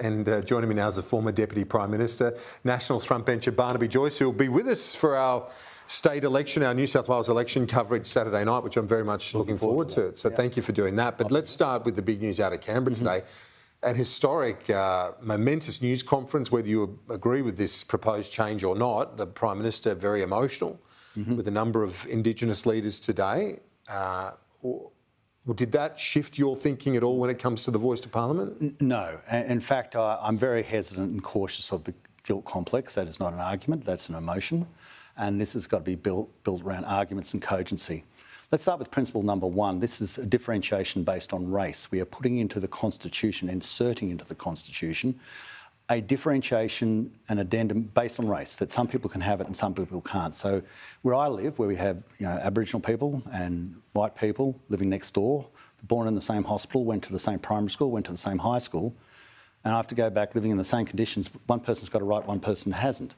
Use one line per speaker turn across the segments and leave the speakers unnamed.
And joining me now is the former Deputy Prime Minister, Nationals frontbencher Barnaby Joyce, who will be with us for our state election, our New South Wales election coverage Saturday night, which I'm very much looking forward to. So thank you for doing that. But let's start with the big news out of Canberra today. An historic, momentous news conference, whether you agree with this proposed change or not. The Prime Minister very emotional with a number of Indigenous leaders today. Did that shift your thinking at all when it comes to the voice to Parliament?
No. In fact, I'm very hesitant and cautious of the guilt complex. That is not an argument, that's an emotion. And this has got to be built around arguments and cogency. Let's start with principle number one. This is a differentiation based on race. We are putting into the Constitution, inserting into the Constitution, a differentiation, an addendum based on race, that some people can have it and some people can't. So where I live, where we have Aboriginal people and white people living next door, born in the same hospital, went to the same primary school, went to the same high school, and I have to go back living in the same conditions. One person's got a right, one person hasn't.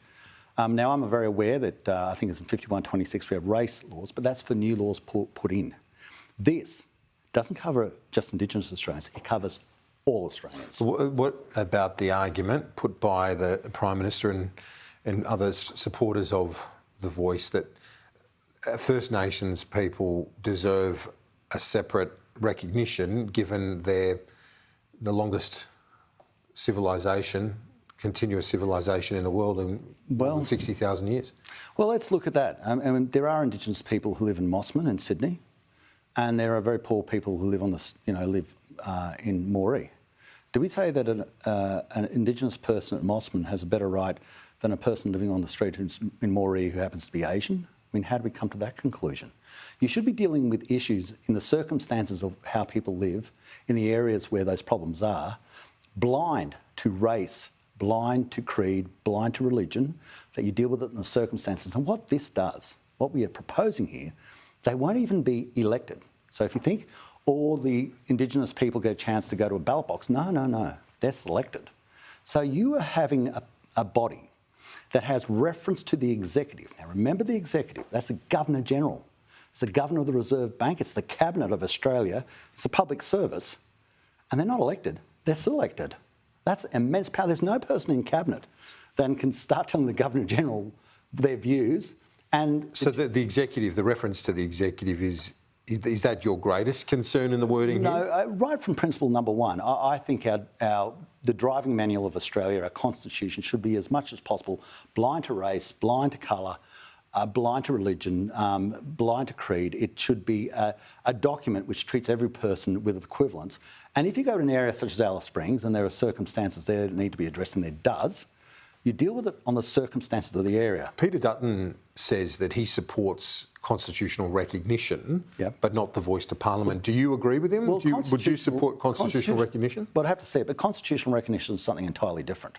Now, I'm very aware that I think it's in 5126 we have race laws, but that's for new laws put in. This doesn't cover just Indigenous Australians, it covers all Australians.
What about the argument put by the Prime Minister and other supporters of the voice that First Nations people deserve a separate recognition given the longest civilisation, continuous civilisation in the world in 60,000 years? Well,
let's look at that. I mean, there are Indigenous people who live in Mossman in Sydney, and there are very poor people who live on in Moree. Do we say that an Indigenous person at Mossman has a better right than a person living on the street in Moree who happens to be Asian? I mean, how do we come to that conclusion? You should be dealing with issues in the circumstances of how people live in the areas where those problems are, blind to race, blind to creed, blind to religion, that you deal with it in the circumstances. And what this does, what we are proposing here, they won't even be elected. So if you think all the Indigenous people get a chance to go to a ballot box, no, they're selected. So you are having a body that has reference to the executive. Now remember the executive, that's the Governor-General. It's the Governor of the Reserve Bank, it's the Cabinet of Australia, it's a public service, and they're not elected, they're selected. That's immense power. There's no person in Cabinet that can start telling the Governor-General their views. And
so the executive, the reference to the executive is that your greatest concern in the wording here?
No, right from principle number one, I think the driving manual of Australia, our constitution, should be as much as possible blind to race, blind to colour, blind to religion, blind to creed. It should be a document which treats every person with equivalence. And if you go to an area such as Alice Springs, and there are circumstances there that need to be addressed, and there does, you deal with it on the circumstances of the area.
Peter Dutton says that he supports constitutional recognition, but not the voice to Parliament. Do you agree with him?
Well,
would you support constitutional recognition?
But I have to say, but constitutional recognition is something entirely different.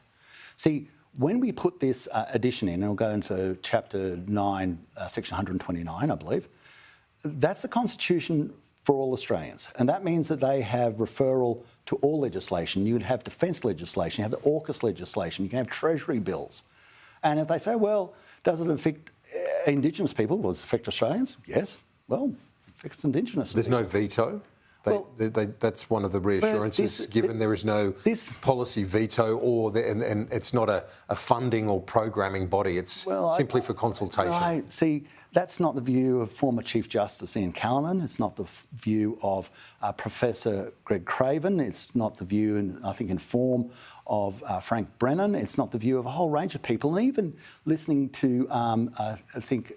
See, when we put this addition in, and we'll go into Chapter 9, Section 129, I believe, that's the Constitution for all Australians. And that means that they have referral to all legislation. You'd have defence legislation, you have the AUKUS legislation, you can have Treasury bills. And if they say, well, does it affect Indigenous people? Well, does it affect Australians? Yes. Well, it affects Indigenous
There's
people.
No veto? That's one of the reassurances, given there is no policy veto and it's not a funding or programming body, it's simply for consultation.
See, that's not the view of former Chief Justice Ian Callanan, it's not the view of Professor Greg Craven, it's not the view, I think, in form of Frank Brennan, it's not the view of a whole range of people, and even listening to, I think,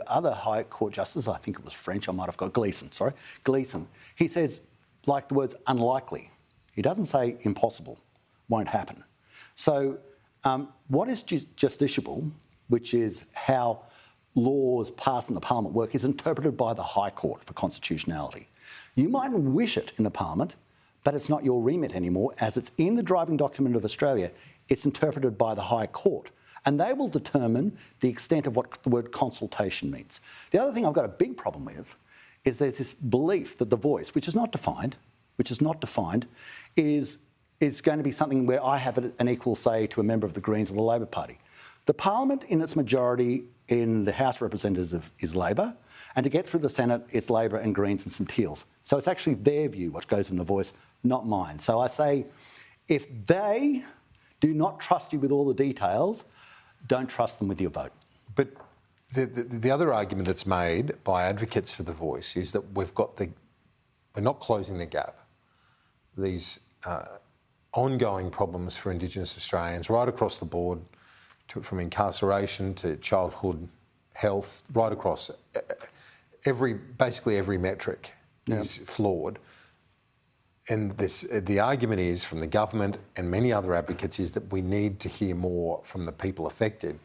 other High Court Justice, I think it was French, I might have got Gleeson. He says, like the words unlikely. He doesn't say impossible, won't happen. So what is justiciable, which is how laws passed in the Parliament work, is interpreted by the High Court for constitutionality. You mightn't wish it in the Parliament, but it's not your remit anymore. As it's in the driving document of Australia, it's interpreted by the High Court. And they will determine the extent of what the word consultation means. The other thing I've got a big problem with is there's this belief that the voice, which is not defined, is going to be something where I have an equal say to a member of the Greens or the Labor Party. The Parliament, in its majority in the House of Representatives, is Labor, and to get through the Senate, it's Labor and Greens and some Teals. So it's actually their view what goes in the voice, not mine. So I say, If they do not trust you with all the details, don't trust them with your vote.
But the other argument that's made by advocates for the voice is that we're not closing the gap. These ongoing problems for Indigenous Australians right across the board, from incarceration to childhood health, right across basically every metric is flawed. And the argument is from the government and many other advocates is that we need to hear more from the people affected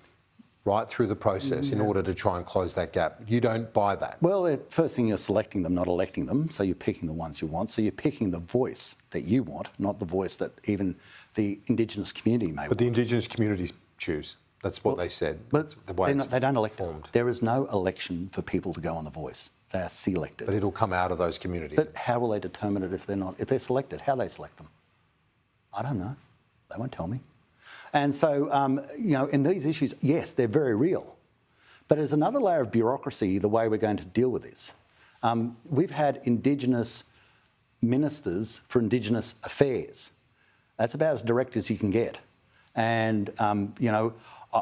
right through the process in order to try and close that gap. You don't buy that.
Well, first thing, you're selecting them, not electing them. So you're picking the ones you want. So you're picking the voice that you want, not the voice that even the Indigenous community may want.
But the Indigenous communities choose. That's what they said.
But they don't elect them.
formed.
There is no election for people to go on the voice. They are selected.
But it'll come out of those communities.
But how will they determine it if they're selected? How they select them? I don't know. They won't tell me. And so, in these issues, yes, they're very real. But there's another layer of bureaucracy, the way we're going to deal with this. We've had Indigenous ministers for Indigenous affairs. That's about as direct as you can get. And,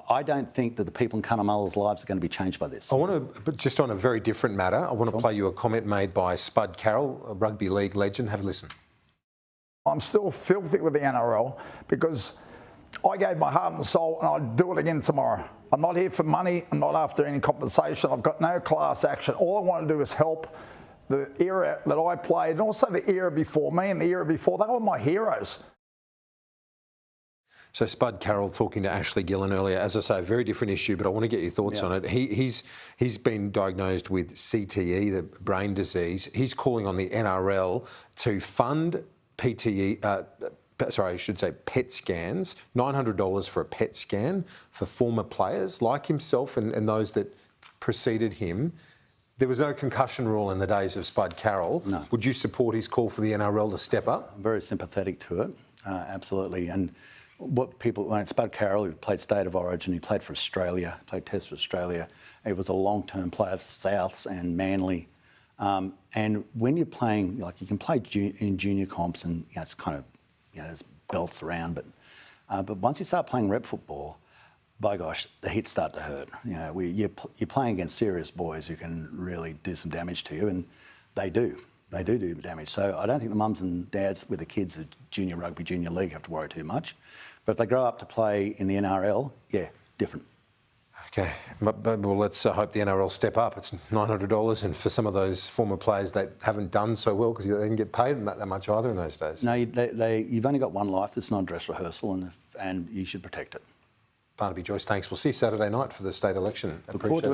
I don't think that the people in Cunnamalla's lives are going to be changed by this.
I want to, but just on a very different matter, I want to play you a comment made by Spud Carroll, a rugby league legend. Have a listen.
I'm still filthy with the NRL because I gave my heart and soul and I'd do it again tomorrow. I'm not here for money. I'm not after any compensation. I've got no class action. All I want to do is help the era that I played and also the era before me and the era before. They were my heroes.
So Spud Carroll talking to Ashley Gillen earlier. As I say, a very different issue, but I want to get your thoughts on it. He's been diagnosed with CTE, the brain disease. He's calling on the NRL to fund PET scans, $900 for a PET scan for former players like himself and those that preceded him. There was no concussion rule in the days of Spud Carroll.
No.
Would you support his call for the NRL to step up?
I'm very sympathetic to it, absolutely. And when Spud Carroll, who played State of Origin, he played for Australia, played Test for Australia. He was a long-term player for Souths and Manly. And when you're playing, you can play in junior comps and it's kind of, there's belts around, but once you start playing rep football, by gosh, the hits start to hurt. You're playing against serious boys who can really do some damage to you, and they do. They do damage. So I don't think the mums and dads with the kids at junior rugby, junior league have to worry too much. But if they grow up to play in the NRL, different.
Okay, well, let's hope the NRL step up. It's $900, and for some of those former players that haven't done so well because they didn't get paid that much either in those days.
No, you've only got one life. It's not a dress rehearsal, and you should protect it.
Barnaby Joyce, thanks. We'll see you Saturday night for the state election.
Look forward to it.